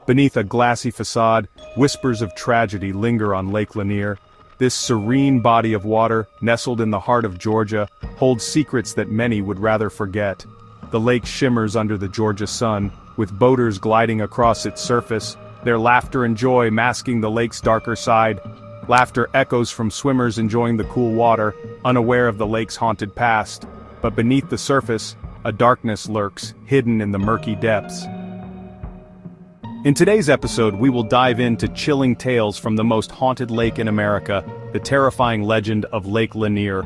Beneath a glassy facade, whispers of tragedy linger on Lake Lanier. This serene body of water, nestled in the heart of Georgia, holds secrets that many would rather forget. The lake shimmers under the Georgia sun, with boaters gliding across its surface, their laughter and joy masking the lake's darker side. Laughter echoes from swimmers enjoying the cool water, unaware of the lake's haunted past. But beneath the surface, a darkness lurks, hidden in the murky depths. In today's episode, we will dive into chilling tales from the most haunted lake in America, the terrifying legend of Lake Lanier.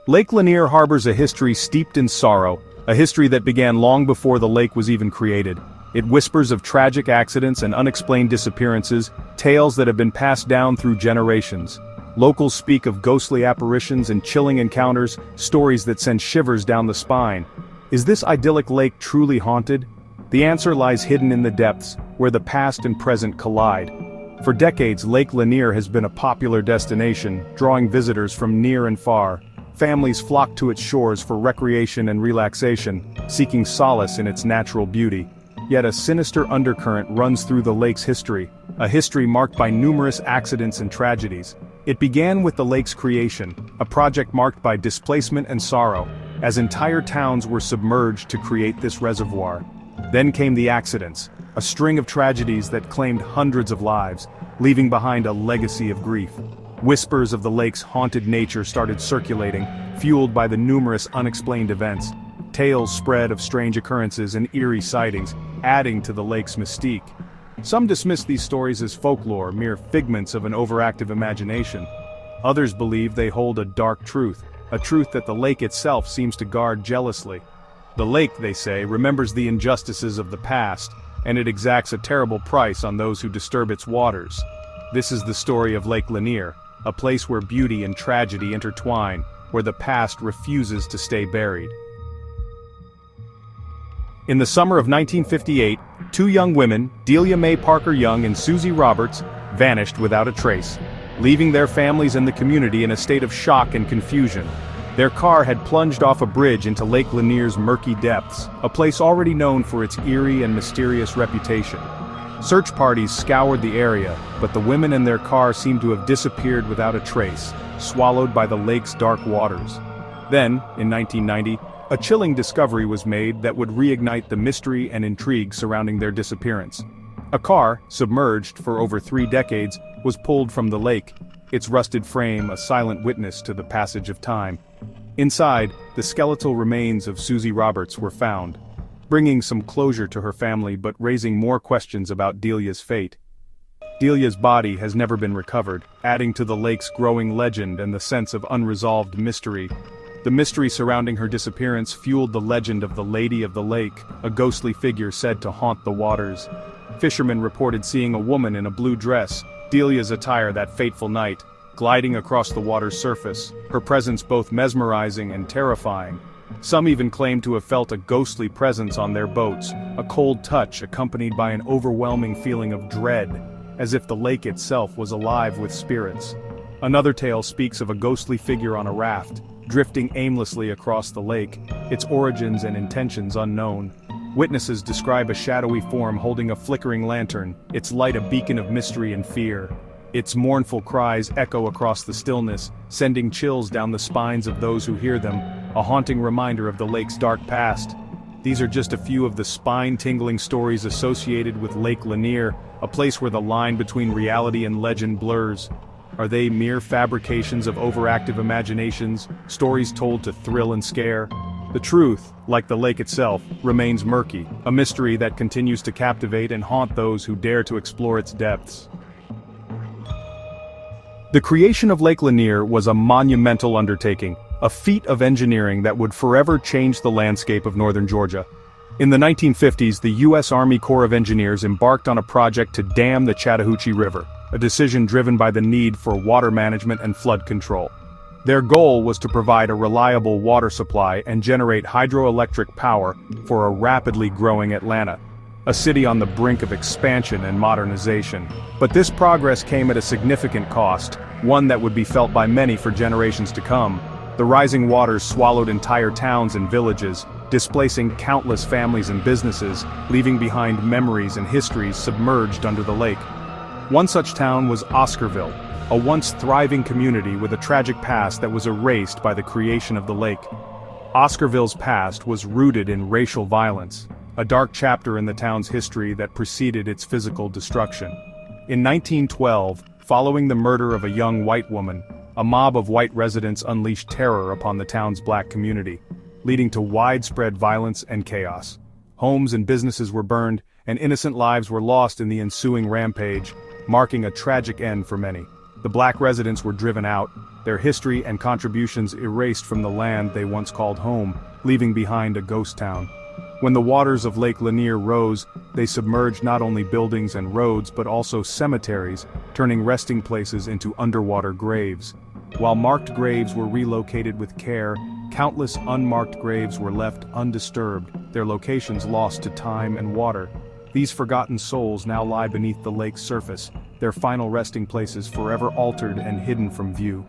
Lake Lanier harbors a history steeped in sorrow, a history that began long before the lake was even created. It whispers of tragic accidents and unexplained disappearances, tales that have been passed down through generations. Locals speak of ghostly apparitions and chilling encounters, stories that send shivers down the spine. Is this idyllic lake truly haunted? The answer lies hidden in the depths, where the past and present collide. For decades, Lake Lanier has been a popular destination, drawing visitors from near and far. Families flock to its shores for recreation and relaxation, seeking solace in its natural beauty. Yet a sinister undercurrent runs through the lake's history, a history marked by numerous accidents and tragedies. It began with the lake's creation, a project marked by displacement and sorrow, as entire towns were submerged to create this reservoir. Then came the accidents, a string of tragedies that claimed hundreds of lives, leaving behind a legacy of grief. Whispers of the lake's haunted nature started circulating, fueled by the numerous unexplained events. Tales spread of strange occurrences and eerie sightings, adding to the lake's mystique. Some dismissed these stories as folklore, mere figments of an overactive imagination. Others believe they hold a dark truth, a truth that the lake itself seems to guard jealously. The lake, they say, remembers the injustices of the past, and it exacts a terrible price on those who disturb its waters. This is the story of Lake Lanier, a place where beauty and tragedy intertwine, where the past refuses to stay buried. In the summer of 1958, two young women, Delia Mae Parker Young and Susie Roberts, vanished without a trace, leaving their families and the community in a state of shock and confusion. Their car had plunged off a bridge into Lake Lanier's murky depths, a place already known for its eerie and mysterious reputation. Search parties scoured the area, but the women and their car seemed to have disappeared without a trace, swallowed by the lake's dark waters. Then, in 1990, a chilling discovery was made that would reignite the mystery and intrigue surrounding their disappearance. A car, submerged for over 3 decades, was pulled from the lake, its rusted frame a silent witness to the passage of time. Inside, the skeletal remains of Susie Roberts were found, bringing some closure to her family but raising more questions about Delia's fate. Delia's body has never been recovered, adding to the lake's growing legend and the sense of unresolved mystery. The mystery surrounding her disappearance fueled the legend of the Lady of the Lake, a ghostly figure said to haunt the waters. Fishermen reported seeing a woman in a blue dress, Delia's attire that fateful night, gliding across the water's surface, her presence both mesmerizing and terrifying. Some even claimed to have felt a ghostly presence on their boats, a cold touch accompanied by an overwhelming feeling of dread, as if the lake itself was alive with spirits. Another tale speaks of a ghostly figure on a raft, drifting aimlessly across the lake, its origins and intentions unknown. Witnesses describe a shadowy form holding a flickering lantern, its light a beacon of mystery and fear. Its mournful cries echo across the stillness, sending chills down the spines of those who hear them, a haunting reminder of the lake's dark past. These are just a few of the spine-tingling stories associated with Lake Lanier, a place where the line between reality and legend blurs. Are they mere fabrications of overactive imaginations, stories told to thrill and scare? The truth, like the lake itself, remains murky, a mystery that continues to captivate and haunt those who dare to explore its depths. The creation of Lake Lanier was a monumental undertaking, a feat of engineering that would forever change the landscape of northern Georgia. In the 1950s, the U.S. Army Corps of Engineers embarked on a project to dam the Chattahoochee River, a decision driven by the need for water management and flood control. Their goal was to provide a reliable water supply and generate hydroelectric power for a rapidly growing Atlanta, a city on the brink of expansion and modernization. But this progress came at a significant cost, one that would be felt by many for generations to come. The rising waters swallowed entire towns and villages, displacing countless families and businesses, leaving behind memories and histories submerged under the lake. One such town was Oscarville, a once thriving community with a tragic past that was erased by the creation of the lake. Oscarville's past was rooted in racial violence, a dark chapter in the town's history that preceded its physical destruction. In 1912, following the murder of a young white woman, a mob of white residents unleashed terror upon the town's black community, leading to widespread violence and chaos. Homes and businesses were burned, and innocent lives were lost in the ensuing rampage, marking a tragic end for many. The black residents were driven out, their history and contributions erased from the land they once called home, leaving behind a ghost town. When the waters of Lake Lanier rose, they submerged not only buildings and roads but also cemeteries, turning resting places into underwater graves. While marked graves were relocated with care, countless unmarked graves were left undisturbed, their locations lost to time and water. These forgotten souls now lie beneath the lake's surface, their final resting places forever altered and hidden from view.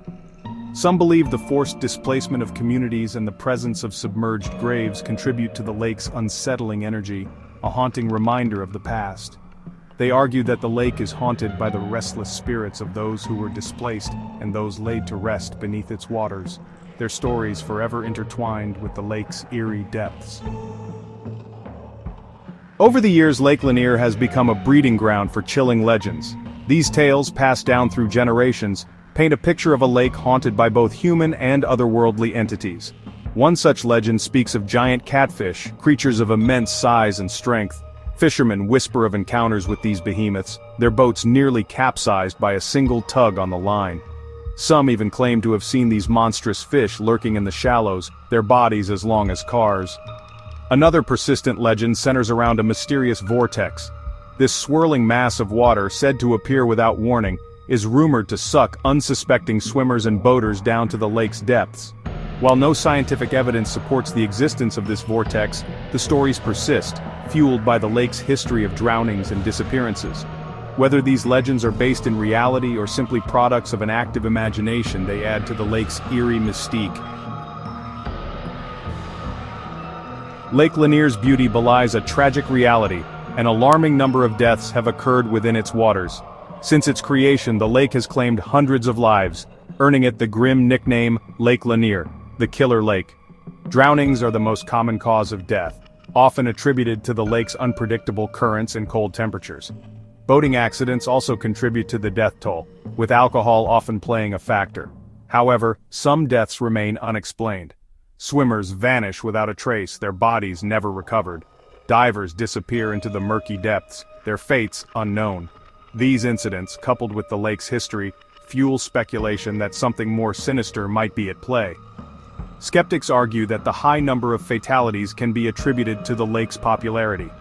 Some believe the forced displacement of communities and the presence of submerged graves contribute to the lake's unsettling energy, a haunting reminder of the past. They argue that the lake is haunted by the restless spirits of those who were displaced and those laid to rest beneath its waters, their stories forever intertwined with the lake's eerie depths. Over the years, Lake Lanier has become a breeding ground for chilling legends. These tales, passed down through generations, paint a picture of a lake haunted by both human and otherworldly entities. One such legend speaks of giant catfish, creatures of immense size and strength. Fishermen whisper of encounters with these behemoths, their boats nearly capsized by a single tug on the line. Some even claim to have seen these monstrous fish lurking in the shallows, their bodies as long as cars. Another persistent legend centers around a mysterious vortex. This swirling mass of water, said to appear without warning, is rumored to suck unsuspecting swimmers and boaters down to the lake's depths. While no scientific evidence supports the existence of this vortex, the stories persist, fueled by the lake's history of drownings and disappearances. Whether these legends are based in reality or simply products of an active imagination, they add to the lake's eerie mystique. Lake Lanier's beauty belies a tragic reality. An alarming number of deaths have occurred within its waters. Since its creation, the lake has claimed hundreds of lives, earning it the grim nickname Lake Lanier, the Killer Lake. Drownings are the most common cause of death, often attributed to the lake's unpredictable currents and cold temperatures. Boating accidents also contribute to the death toll, with alcohol often playing a factor. However, some deaths remain unexplained. Swimmers vanish without a trace, their bodies never recovered. Divers disappear into the murky depths, their fates unknown. These incidents, coupled with the lake's history, fuel speculation that something more sinister might be at play. Skeptics argue that the high number of fatalities can be attributed to the lake's popularity.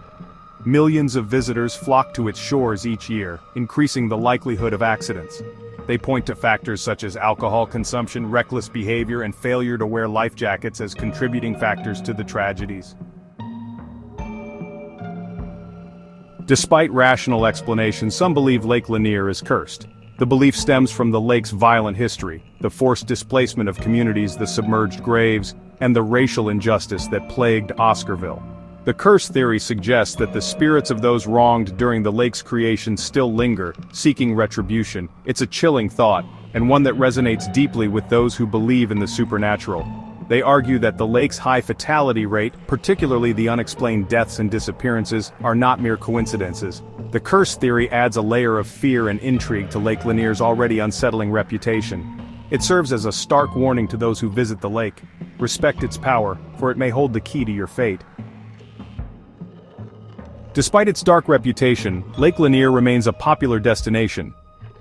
Millions of visitors flock to its shores each year, increasing the likelihood of accidents. They point to factors such as alcohol consumption, reckless behavior, and failure to wear life jackets as contributing factors to the tragedies. Despite rational explanations, some believe Lake Lanier is cursed. The belief stems from the lake's violent history, the forced displacement of communities, the submerged graves, and the racial injustice that plagued Oscarville. The curse theory suggests that the spirits of those wronged during the lake's creation still linger, seeking retribution. It's a chilling thought, and one that resonates deeply with those who believe in the supernatural. They argue that the lake's high fatality rate, particularly the unexplained deaths and disappearances, are not mere coincidences. The curse theory adds a layer of fear and intrigue to Lake Lanier's already unsettling reputation. It serves as a stark warning to those who visit the lake. Respect its power, for it may hold the key to your fate. Despite its dark reputation, Lake Lanier remains a popular destination.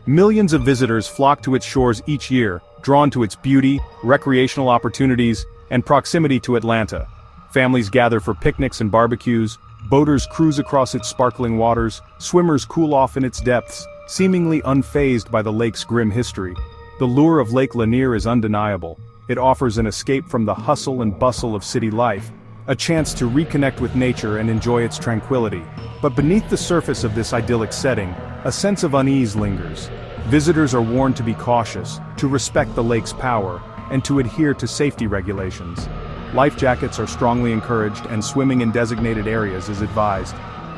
Millions of visitors flock to its shores each year, drawn to its beauty, recreational opportunities, and proximity to Atlanta. Families gather for picnics and barbecues, boaters cruise across its sparkling waters, swimmers cool off in its depths, seemingly unfazed by the lake's grim history. The lure of Lake Lanier is undeniable. It offers an escape from the hustle and bustle of city life, a chance to reconnect with nature and enjoy its tranquility. But beneath the surface of this idyllic setting, a sense of unease lingers. Visitors are warned to be cautious, to respect the lake's power, and to adhere to safety regulations. Life jackets are strongly encouraged and swimming in designated areas is advised.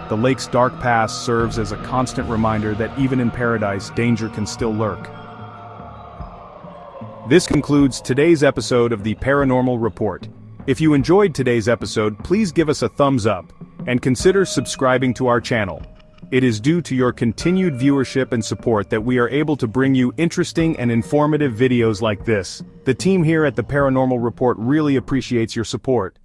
The lake's dark past serves as a constant reminder that even in paradise, danger can still lurk. This concludes today's episode of the Paranormal Report. If you enjoyed today's episode, please give us a thumbs up, and consider subscribing to our channel. It is due to your continued viewership and support that we are able to bring you interesting and informative videos like this. The team here at the Paranormal Report really appreciates your support.